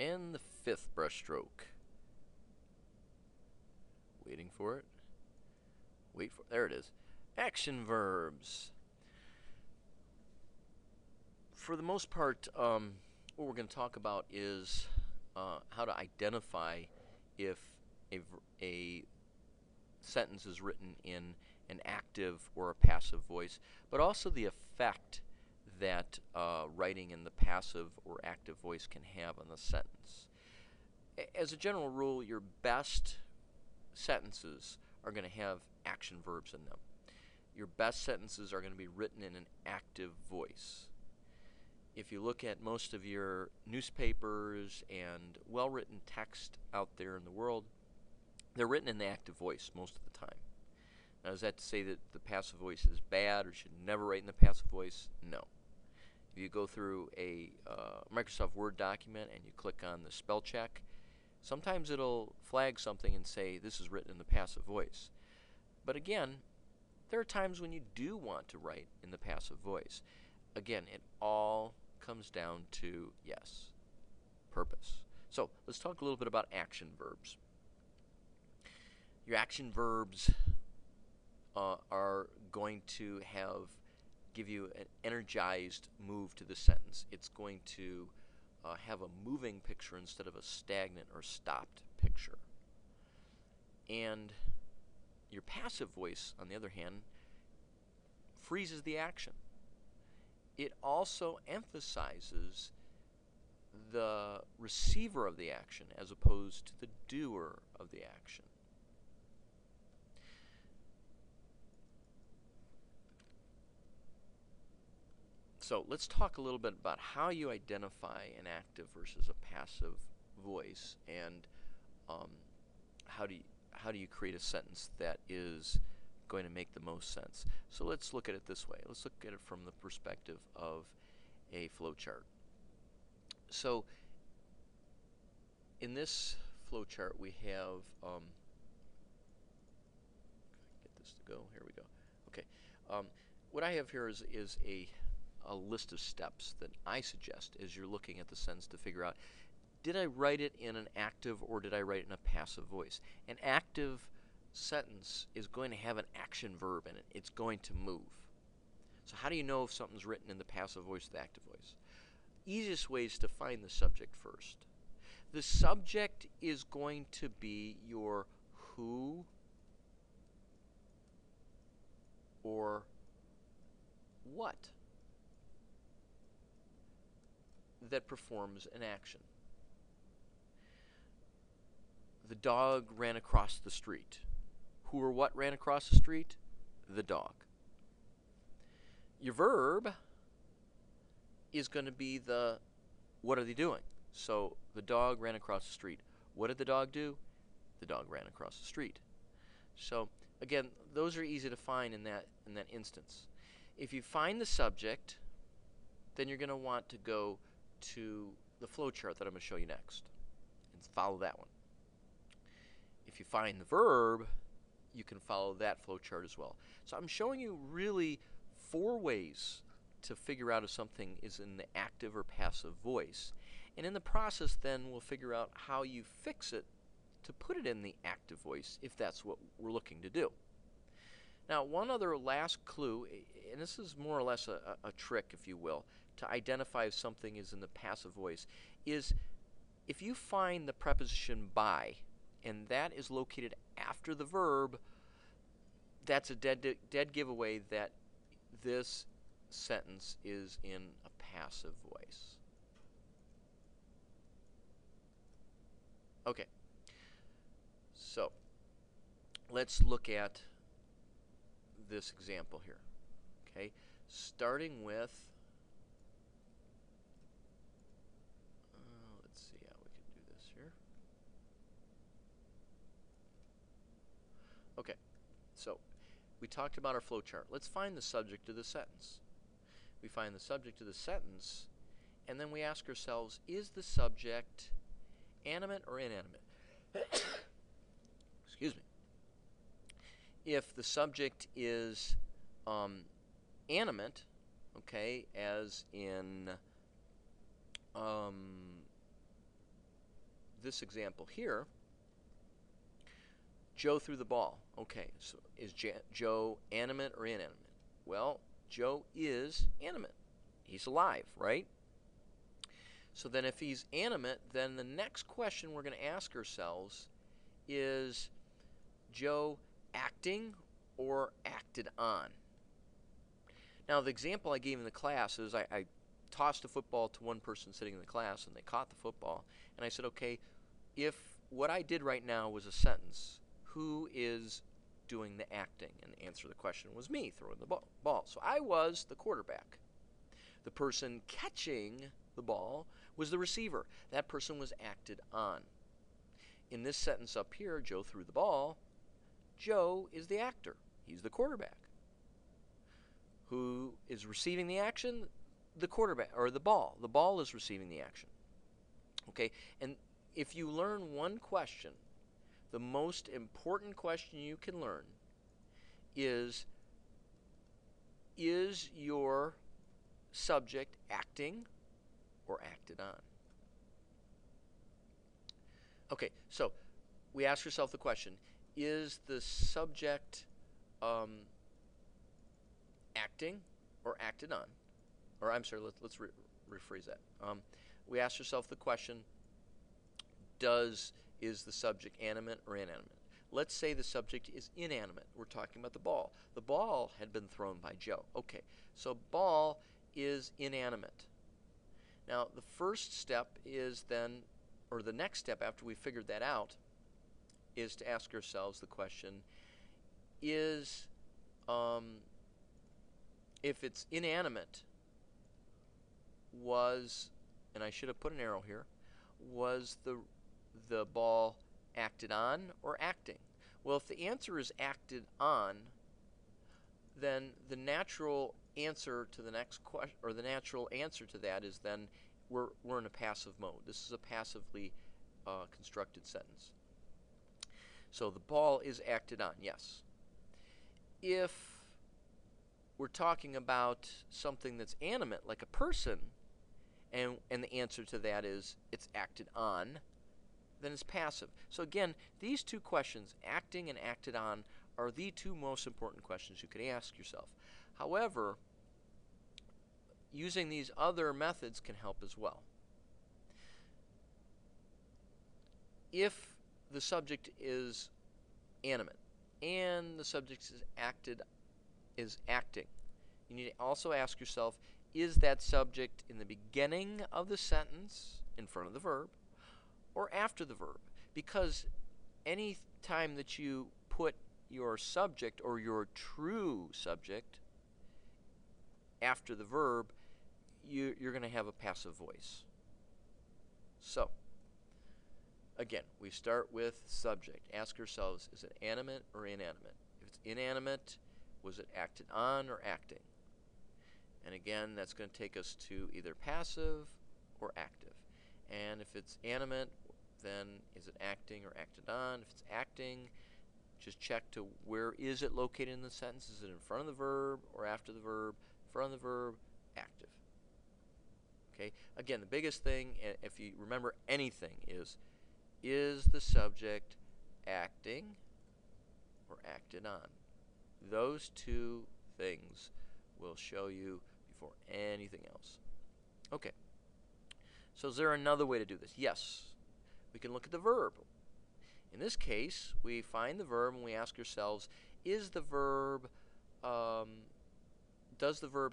And the fifth brushstroke. Waiting for it. Wait for it. There it is. Action verbs. For the most part, what we're going to talk about is how to identify if a sentence is written in an active or a passive voice, but also the effect that writing in the passive or active voice can have on the sentence. As a general rule, your best sentences are going to have action verbs in them. Your best sentences are going to be written in an active voice. If you look at most of your newspapers and well-written text out there in the world, they're written in the active voice most of the time. Now, is that to say that the passive voice is bad or should never write in the passive voice? No. If you go through a Microsoft Word document and you click on the spell check, sometimes it'll flag something and say this is written in the passive voice. But again, there are times when you do want to write in the passive voice. Again, it all comes down to, yes, purpose. So let's talk a little bit about action verbs. Your action verbs are going to give you an energized move to the sentence. It's going to have a moving picture instead of a stagnant or stopped picture. And your passive voice, on the other hand, freezes the action. It also emphasizes the receiver of the action as opposed to the doer of the action. So let's talk a little bit about how you identify an active versus a passive voice, and how do you create a sentence that is going to make the most sense. So let's look at it this way. Let's look at it from the perspective of a flowchart. So in this flowchart we have get this to go. Here we go. Okay. What I have here is a list of steps that I suggest as you're looking at the sentence to figure out, did I write it in an active or did I write it in a passive voice? An active sentence is going to have an action verb in it. It's going to move. So how do you know if something's written in the passive voice or the active voice? Easiest way is to find the subject first. The subject is going to be your who or what that performs an action. The dog ran across the street. Who or what ran across the street? The dog. Your verb is going to be the what are they doing? So the dog ran across the street. What did the dog do? The dog ran across the street. So again, those are easy to find in that instance. If you find the subject, then you're going to want to go to the flowchart that I'm going to show you next and follow that one. If you find the verb, you can follow that flowchart as well. So I'm showing you really 4 ways to figure out if something is in the active or passive voice. And in the process then we'll figure out how you fix it to put it in the active voice if that's what we're looking to do. Now, one other last clue, and this is more or less a trick, if you will, to identify if something is in the passive voice, is if you find the preposition by, and that is located after the verb, that's a dead giveaway that this sentence is in a passive voice. Okay, so let's look at this example here. Okay, starting with, let's see how we can do this here. Okay, so we talked about our flowchart. Let's find the subject of the sentence. We find the subject of the sentence, and then we ask ourselves, is the subject animate or inanimate? Excuse me. If the subject is animate, okay, as in this example here, Joe threw the ball. Okay, so is Joe animate or inanimate? Well, Joe is animate. He's alive, right? So then if he's animate, then the next question we're going to ask ourselves is Joe acting or acted on? Now, the example I gave in the class is I tossed a football to one person sitting in the class, and they caught the football. And I said, okay, if what I did right now was a sentence, who is doing the acting? And the answer to the question was me throwing the ball. So I was the quarterback. The person catching the ball was the receiver. That person was acted on. In this sentence up here, Joe threw the ball. Joe is the actor. He's the quarterback. Who is receiving the action? The quarterback, or the ball. The ball is receiving the action. Okay, and if you learn one question, the most important question you can learn is your subject acting or acted on? Okay, so we ask ourselves the question, is the subject acting or acted on? Or I'm sorry, let's rephrase that. We ask ourselves the question, is the subject animate or inanimate? Let's say the subject is inanimate. We're talking about the ball. The ball had been thrown by Joe. Okay, so ball is inanimate. Now, the first step is then, or the next step after we figured that out, is to ask ourselves the question, if it's inanimate, and I should have put an arrow here, was the ball acted on or acting? Well, if the answer is acted on, then the natural answer to the next question, or the natural answer to that is then we're in a passive mode. This is a passively constructed sentence. So the ball is acted on, yes. If we're talking about something that's animate, like a person, and the answer to that is it's acted on, then it's passive. So again, these two questions, acting and acted on, are the two most important questions you could ask yourself. However, using these other methods can help as well. If the subject is animate and the subject is acting, you need to also ask yourself, is that subject in the beginning of the sentence in front of the verb or after the verb? Because any time that you put your subject or your true subject after the verb, you're going to have a passive voice. So, again, we start with subject. Ask ourselves, is it animate or inanimate? If it's inanimate, was it acted on or acting? And again, that's going to take us to either passive or active. And if it's animate, then is it acting or acted on? If it's acting, just check to where is it located in the sentence. Is it in front of the verb or after the verb? In front of the verb, active. Okay. Again, the biggest thing, if you remember anything, is the subject acting or acted on? Those two things will show you before anything else. Okay. So is there another way to do this? Yes. We can look at the verb. In this case, we find the verb and we ask ourselves, does the verb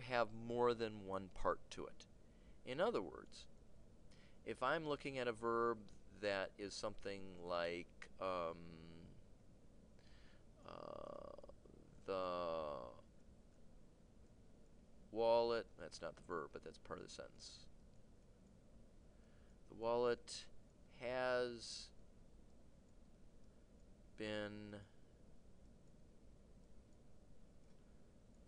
have more than one part to it? In other words, if I'm looking at a verb that is something like the wallet, that's not the verb, but that's part of the sentence. The wallet has been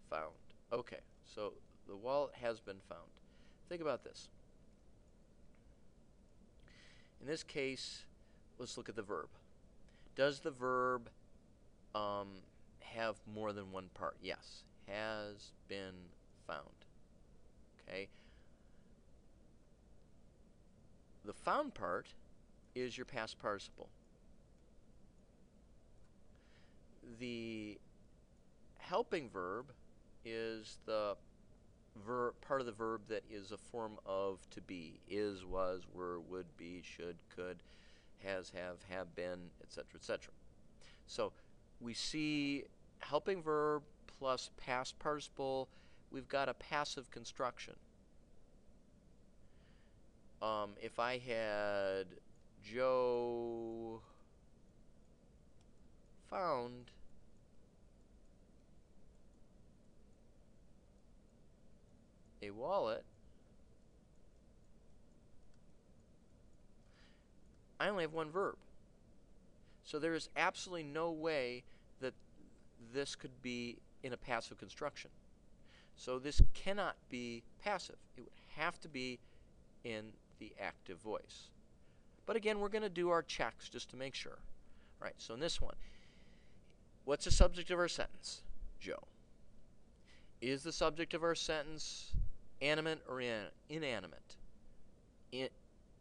found. Okay, so the wallet has been found. Think about this. In this case, let's look at the verb. Does the verb have more than one part? Yes. Has been found. Okay. The found part is your past participle. The helping verb is the part of the verb that is a form of to be. Is, was, were, would be, should, could, has, have been, etc., etc. So we see helping verb plus past participle. We've got a passive construction. If I had Joe found a wallet, I only have one verb. So there is absolutely no way that this could be in a passive construction. So this cannot be passive. It would have to be in the active voice. But again, we're going to do our checks just to make sure. All right, so in this one, what's the subject of our sentence? Joe. Is the subject of our sentence animate or inanimate?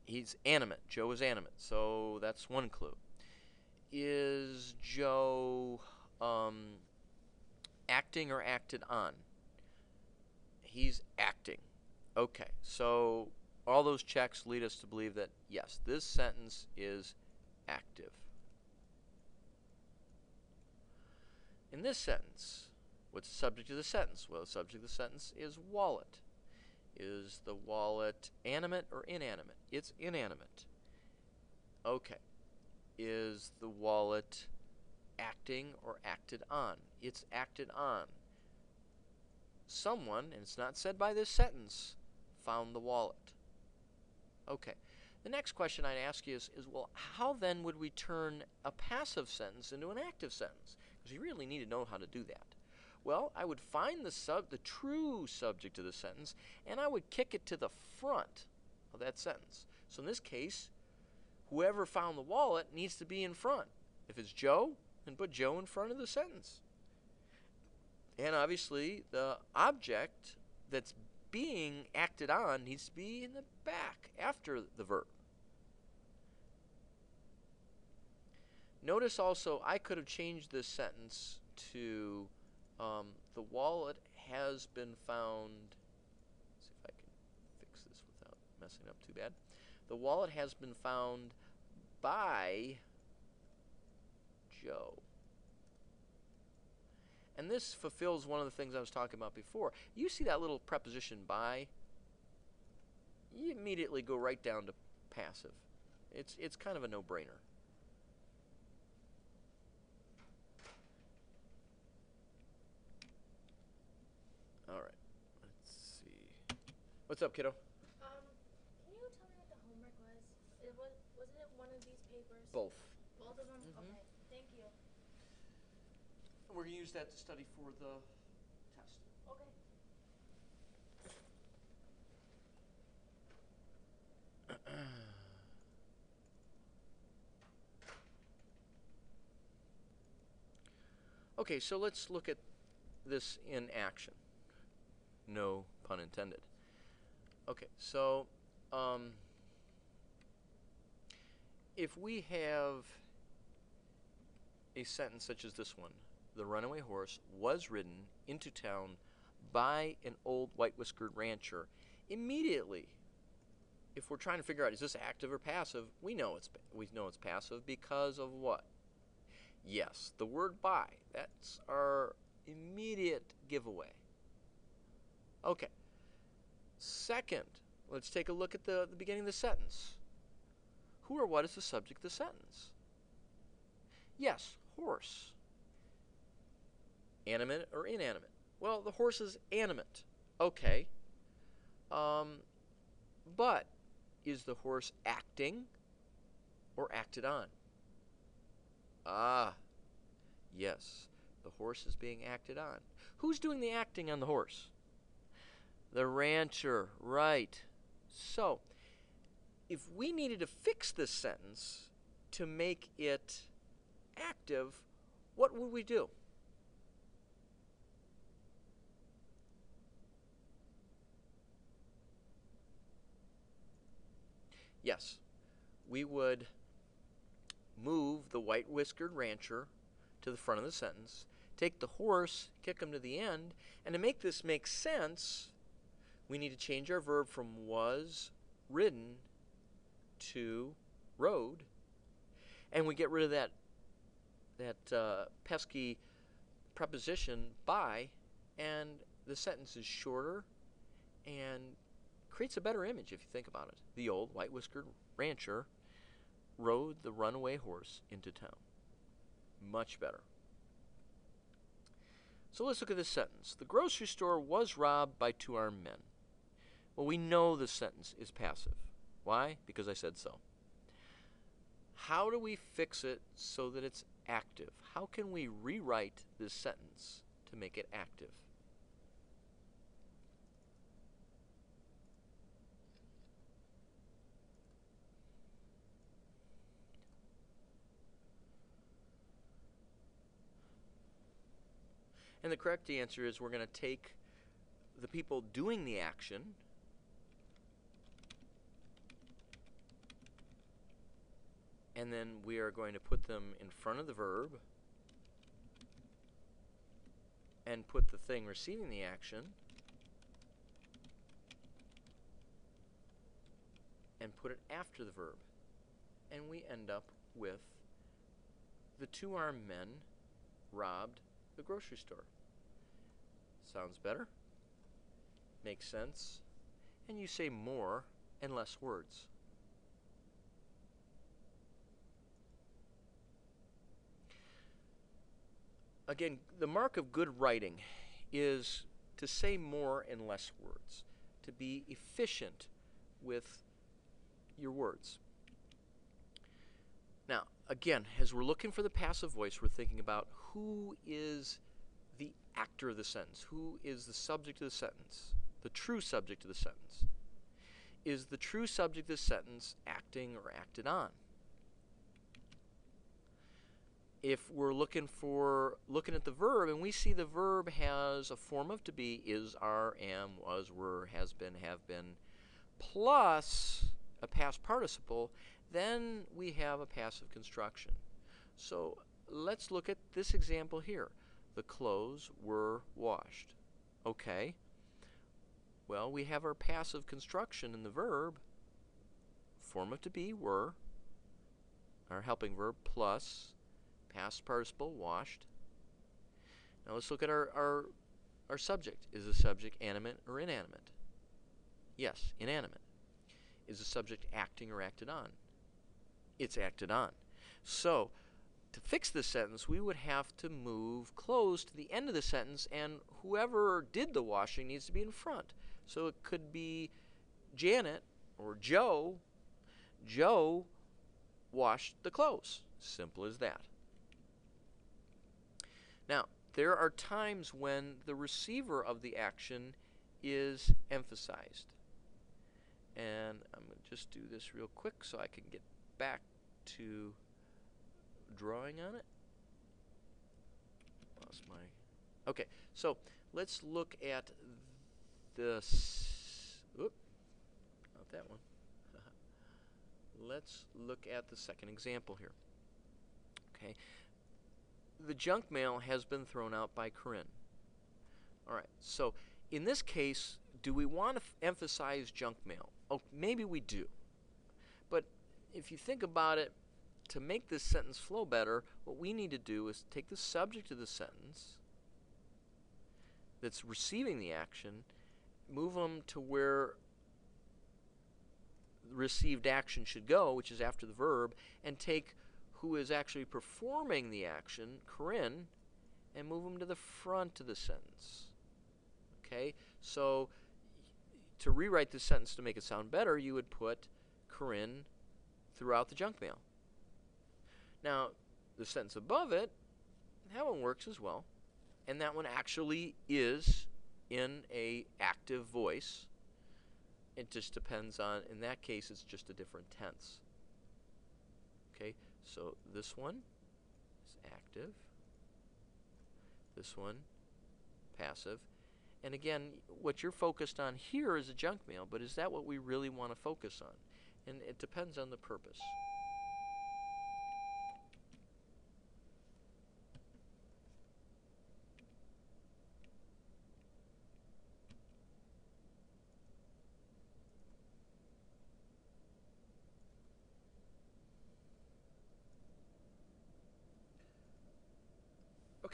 He's animate. Joe is animate. So that's one clue. Is Joe acting or acted on? He's acting. Okay, so all those checks lead us to believe that, yes, this sentence is active. In this sentence, what's the subject of the sentence? Well, the subject of the sentence is wallet. Is the wallet animate or inanimate? It's inanimate. Okay. Is the wallet acting or acted on? It's acted on. Someone, and it's not said by this sentence, found the wallet. Okay. The next question I'd ask you is well, how then would we turn a passive sentence into an active sentence? Because you really need to know how to do that. Well, I would find the true subject of the sentence, and I would kick it to the front of that sentence. So in this case, whoever found the wallet needs to be in front. If it's Joe, then put Joe in front of the sentence. And obviously, the object that's being acted on needs to be in the back after the verb. Notice also, I could have changed this sentence to the wallet has been found. Let's see if I can fix this without messing up too bad. The wallet has been found by Joe. And this fulfills one of the things I was talking about before. You see that little preposition by, you immediately go right down to passive. It's kind of a no-brainer. All right, let's see. What's up, kiddo? Can you tell me what the homework was? Wasn't it one of these papers? Both. Both of them? Okay, thank you. We're going to use that to study for the test. Okay. Okay, so let's look at this in action. No pun intended. Okay, so if we have a sentence such as this one, the runaway horse was ridden into town by an old white-whiskered rancher, immediately, if we're trying to figure out is this active or passive, we know it's passive because of what? Yes, the word by. That's our immediate giveaway. Okay. Second, let's take a look at the beginning of the sentence. Who or what is the subject of the sentence? Yes, horse. Animate or inanimate? Well, the horse is animate. Okay. But is the horse acting or acted on? Ah, yes. The horse is being acted on. Who's doing the acting on the horse? The rancher, right. So, if we needed to fix this sentence to make it active, what would we do? Yes, we would move the white-whiskered rancher to the front of the sentence, take the horse, kick him to the end, and to make this make sense, we need to change our verb from was ridden to rode, and we get rid of that pesky preposition by, and the sentence is shorter and creates a better image if you think about it. The old white-whiskered rancher rode the runaway horse into town. Much better. So let's look at this sentence. The grocery store was robbed by two armed men. Well, we know this sentence is passive. Why? Because I said so. How do we fix it so that it's active? How can we rewrite this sentence to make it active? And the correct answer is we're going to take the people doing the action and then we are going to put them in front of the verb and put the thing receiving the action and put it after the verb. And we end up with the two armed men robbed the grocery store. Sounds better? Makes sense? And you say more and less words. Again, the mark of good writing is to say more and less words, to be efficient with your words. Now, again, as we're looking for the passive voice, we're thinking about who is the actor of the sentence, who is the subject of the sentence, the true subject of the sentence. Is the true subject of the sentence acting or acted on? If we're looking at the verb and we see the verb has a form of to be, is, are, am, was, were, has been, have been, plus a past participle, then we have a passive construction. So let's look at this example here. The clothes were washed. Okay. Well, we have our passive construction in the verb, form of to be, were, our helping verb, plus past participle, washed. Now let's look at our subject. Is the subject animate or inanimate? Yes, inanimate. Is the subject acting or acted on? It's acted on. So, to fix this sentence, we would have to move clothes to the end of the sentence, and whoever did the washing needs to be in front. So it could be Janet or Joe. Joe washed the clothes. Simple as that. Now, there are times when the receiver of the action is emphasized. And I'm going to just do this real quick so I can get back to drawing on it. Lost my... Okay, so let's look at this... Oop, not that one. Let's look at the second example here. Okay. The junk mail has been thrown out by Corinne. All right, so in this case, do we want to emphasize junk mail? Oh, maybe we do. But if you think about it, to make this sentence flow better, what we need to do is take the subject of the sentence that's receiving the action, move them to where the received action should go, which is after the verb, and take who is actually performing the action, Corinne, and move them to the front of the sentence. Okay? So to rewrite this sentence to make it sound better, you would put Corinne throughout the junk mail. Now, the sentence above it, that one works as well. And that one actually is in a active voice. It just depends on, in that case, it's just a different tense. Okay, so this one is active. This one, passive. And again, what you're focused on here is a junk mail, but is that what we really want to focus on? And it depends on the purpose.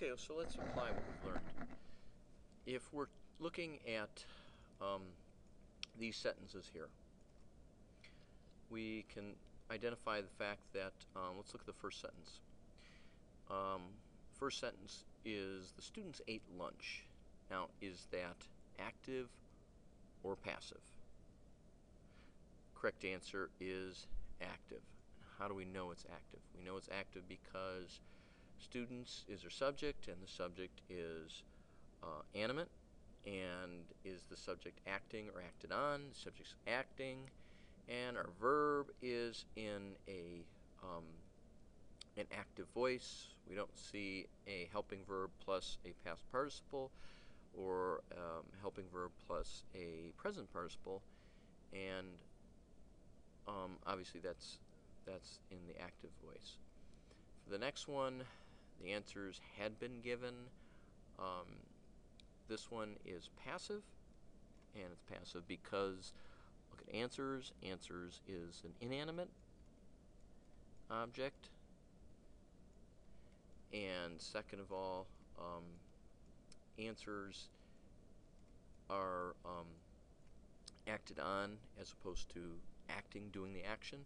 Okay, so let's apply what we've learned. If we're looking at these sentences here, we can identify the fact that, let's look at the first sentence. First sentence is, the students ate lunch. Now, is that active or passive? Correct answer is active. How do we know it's active? We know it's active because students is our subject, and the subject is animate. And is the subject acting or acted on? The subject's acting, and our verb is in an active voice. We don't see a helping verb plus a past participle, or helping verb plus a present participle, and obviously that's in the active voice. For the next one, the answers had been given. This one is passive, and it's passive because, look at answers. Answers is an inanimate object. And second of all, answers are acted on as opposed to acting, doing the action.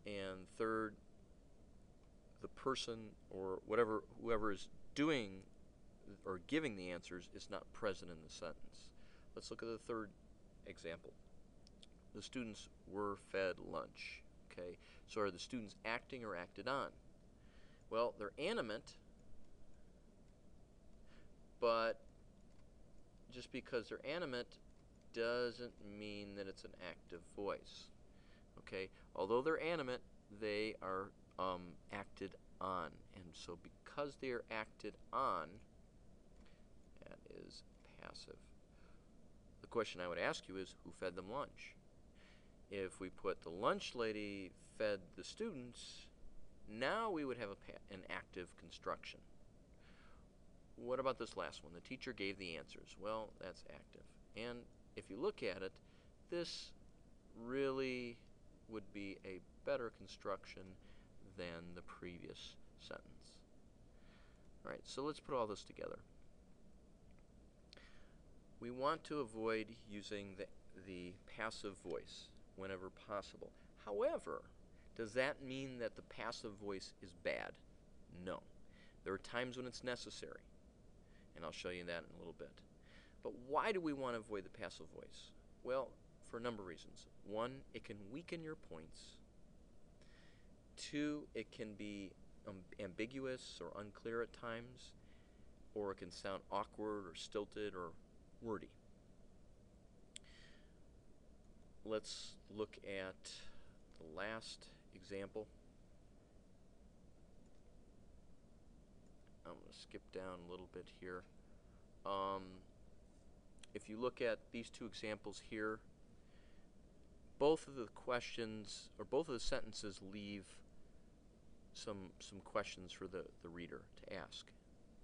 And third, the person or whoever is doing or giving the answers is not present in the sentence. Let's look at the third example. The students were fed lunch. Okay, so are the students acting or acted on? Well, they're animate, but just because they're animate doesn't mean that it's an active voice. Okay, although they're animate, they are acted on, and so because they are acted on, that is passive. The question I would ask you is, who fed them lunch? If we put the lunch lady fed the students, now we would have an active construction. What about this last one? The teacher gave the answers. Well, that's active. And if you look at it, this really would be a better construction than the previous sentence. All right, so let's put all this together. We want to avoid using the passive voice whenever possible. However, does that mean that the passive voice is bad? No. There are times when it's necessary, and I'll show you that in a little bit. But why do we want to avoid the passive voice? Well, for a number of reasons. One, it can weaken your points. Two, it can be ambiguous or unclear at times, or it can sound awkward or stilted or wordy. Let's look at the last example. I'm going to skip down a little bit here. If you look at these two examples here, both of the questions, or both of the sentences, leave some questions for the reader to ask.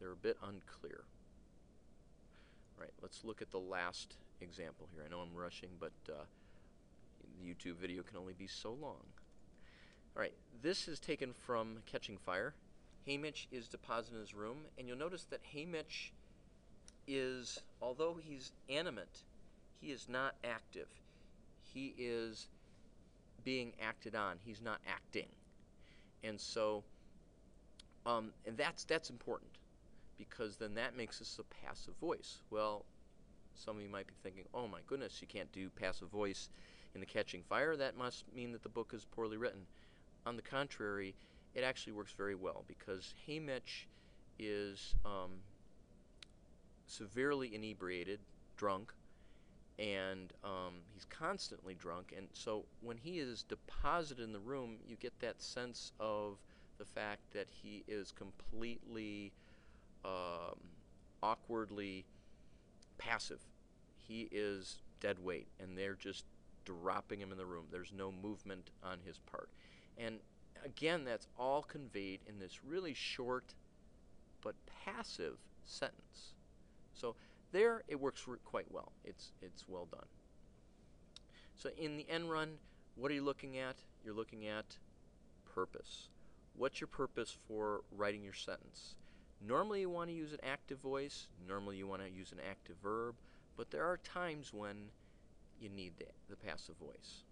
They're a bit unclear. Right, let's look at the last example here. I know I'm rushing, but the YouTube video can only be so long. All right, this is taken from Catching Fire. Haymitch is deposited in his room, and you'll notice that Haymitch is, although he's animate, he is not active. He is being acted on. He's not acting. And so, and that's important, because then that makes us a passive voice. Well, some of you might be thinking, oh my goodness, you can't do passive voice in the Catching Fire. That must mean that the book is poorly written. On the contrary, it actually works very well, because Haymitch is severely inebriated, drunk, and he's constantly drunk, and so when he is deposited in the room, you get that sense of the fact that he is completely awkwardly passive. He is dead weight, and they're just dropping him in the room. There's no movement on his part. And again, that's all conveyed in this really short but passive sentence. So there, it works quite well. It's well done. So in the end run, what are you looking at? You're looking at purpose. what's your purpose for writing your sentence? Normally you want to use an active voice, normally you want to use an active verb, but there are times when you need the passive voice.